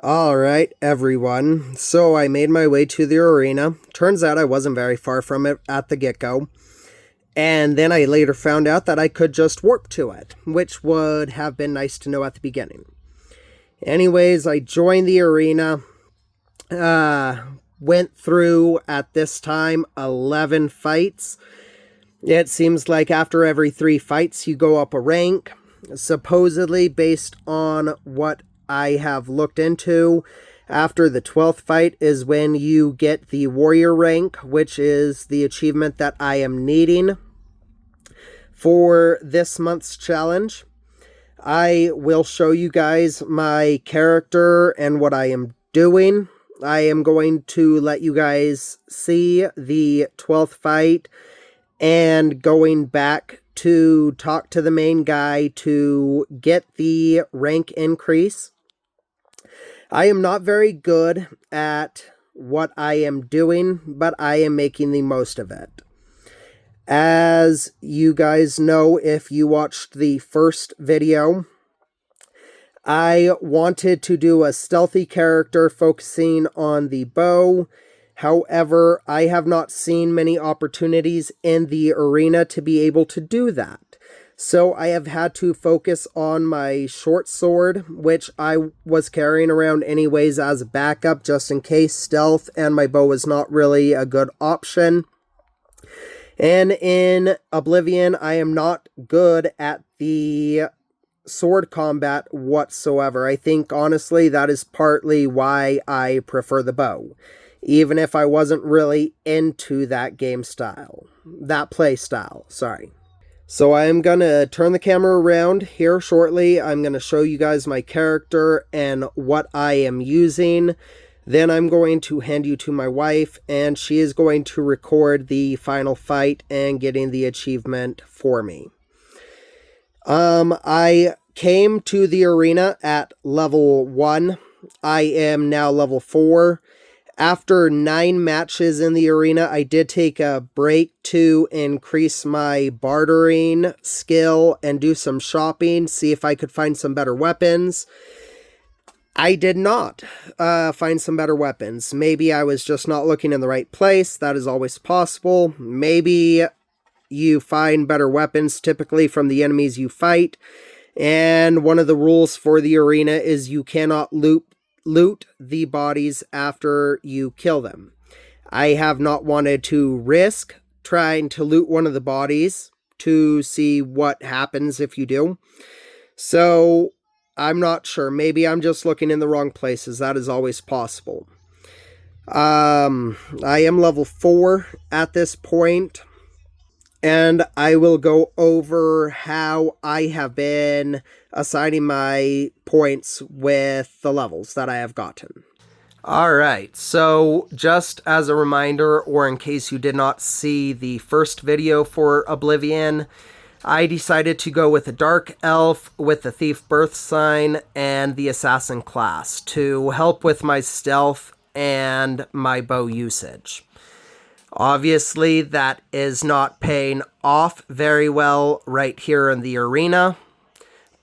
Alright, everyone. So I made my way to the arena. Turns out I wasn't very far from it at the get-go. And then I later found out that I could just warp to it, which would have been nice to know at the beginning. Anyways, I joined the arena. Went through, at this time, 11 fights. It seems like after every 3 fights you go up a rank. Supposedly, based on what I have looked into, after the 12th fight is when you get the warrior rank, which is the achievement that I am needing for this month's challenge. I will show you guys my character and what I am doing. I am going to let you guys see the 12th fight and going back to talk to the main guy to get the rank increase. I am not very good at what I am doing, but I am making the most of it. As you guys know, if you watched the first video, I wanted to do a stealthy character focusing on the bow. However, I have not seen many opportunities in the arena to be able to do that. So I have had to focus on my short sword, which I was carrying around anyways as a backup, just in case stealth and my bow was not really a good option. And in Oblivion, I am not good at the sword combat whatsoever. I think, honestly, that is partly why I prefer the bow, even if I wasn't really into that game style, that play style, sorry. So I am going to turn the camera around here shortly. I'm going to show you guys my character and what I am using. Then I'm going to hand you to my wife, and she is going to record the final fight and getting the achievement for me. I came to the arena at level 1. I am now level 4. After 9 matches in the arena, I did take a break to increase my bartering skill and do some shopping, see if I could find some better weapons. I did not find some better weapons. Maybe I was just not looking in the right place. That is always possible. Maybe you find better weapons typically from the enemies you fight. And one of the rules for the arena is you cannot loot the bodies after you kill them. I have not wanted to risk trying to loot one of the bodies to see what happens if you do. So I'm not sure. Maybe I'm just looking in the wrong places. That is always possible. I am level 4 at this point, and I will go over how I have been assigning my points with the levels that I have gotten. Alright, so just as a reminder, or in case you did not see the first video for Oblivion, I decided to go with a Dark Elf with the Thief Birth Sign and the Assassin class to help with my stealth and my bow usage. Obviously, that is not paying off very well right here in the arena,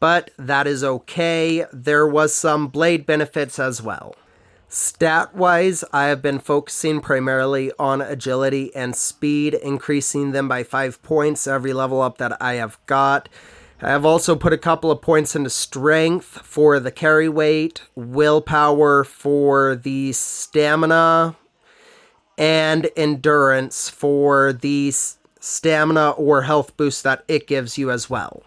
but that is okay. There was some blade benefits as well. Stat-wise, I have been focusing primarily on agility and speed, increasing them by 5 points every level up that I have got. I have also put a couple of points into strength for the carry weight, willpower for the stamina, and endurance for the stamina or health boost that it gives you as well.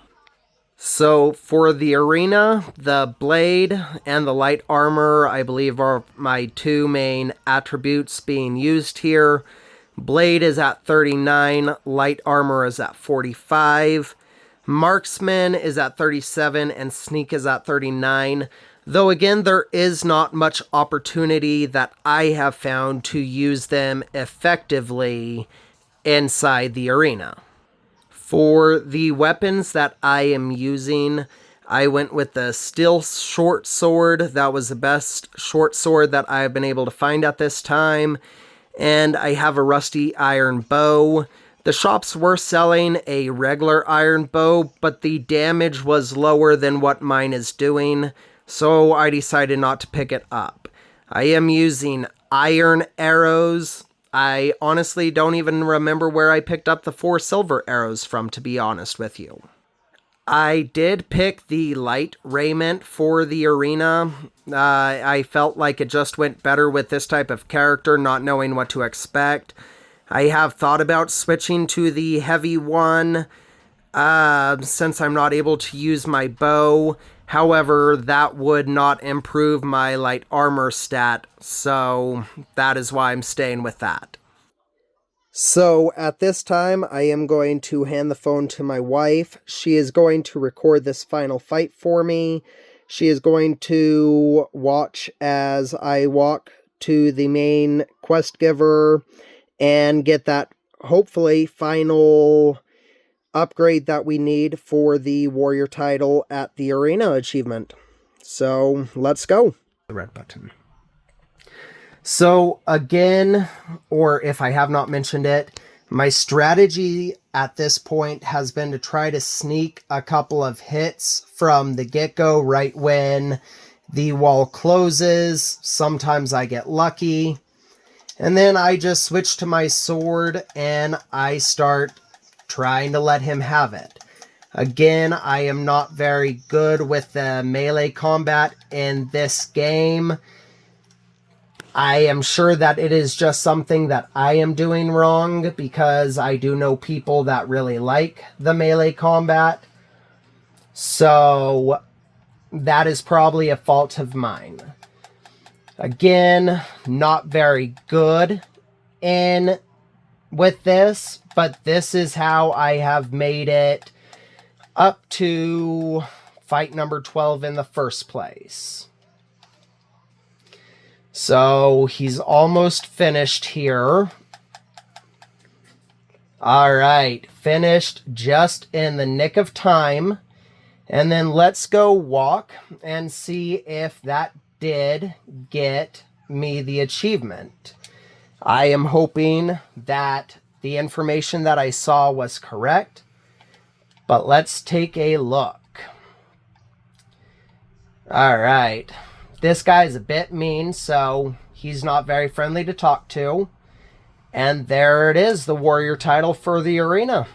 So for the arena, the blade and the light armor, I believe, are my 2 main attributes being used here. Blade is at 39, light armor is at 45, marksman is at 37, and sneak is at 39. Though again, there is not much opportunity that I have found to use them effectively inside the arena. For the weapons that I am using, I went with the steel short sword. That was the best short sword that I have been able to find at this time. And I have a rusty iron bow. The shops were selling a regular iron bow, but the damage was lower than what mine is doing. so I decided not to pick it up. I am using iron arrows. I honestly don't even remember where I picked up the 4 silver arrows from, to be honest with you. I did pick the light raiment for the arena. I felt like it just went better with this type of character, not knowing what to expect. I have thought about switching to the heavy one, since I'm not able to use my bow. However, that would not improve my light armor stat, so that is why I'm staying with that. So at this time, I am going to hand the phone to my wife. She is going to record this final fight for me. She is going to watch as I walk to the main quest giver and get that, hopefully, final upgrade that we need for the warrior title at the arena achievement. So let's go. The red button. So again, or if I have not mentioned it, my strategy at this point has been to try to sneak a couple of hits from the get-go right when the wall closes. Sometimes I get lucky. And then I just switch to my sword and I start trying to let him have it. Again, I am not very good with the melee combat in this game. I am sure that it is just something that I am doing wrong, because I do know people that really like the melee combat. So that is probably a fault of mine. Again, not very good with this, but this is how I have made it up to fight number 12 in the first place. So he's almost finished here. Alright, finished just in the nick of time. And then let's go walk and see if that did get me the achievement. I am hoping that the information that I saw was correct, but let's take a look. Alright. This guy's a bit mean, so he's not very friendly to talk to. And there it is, the warrior title for the arena.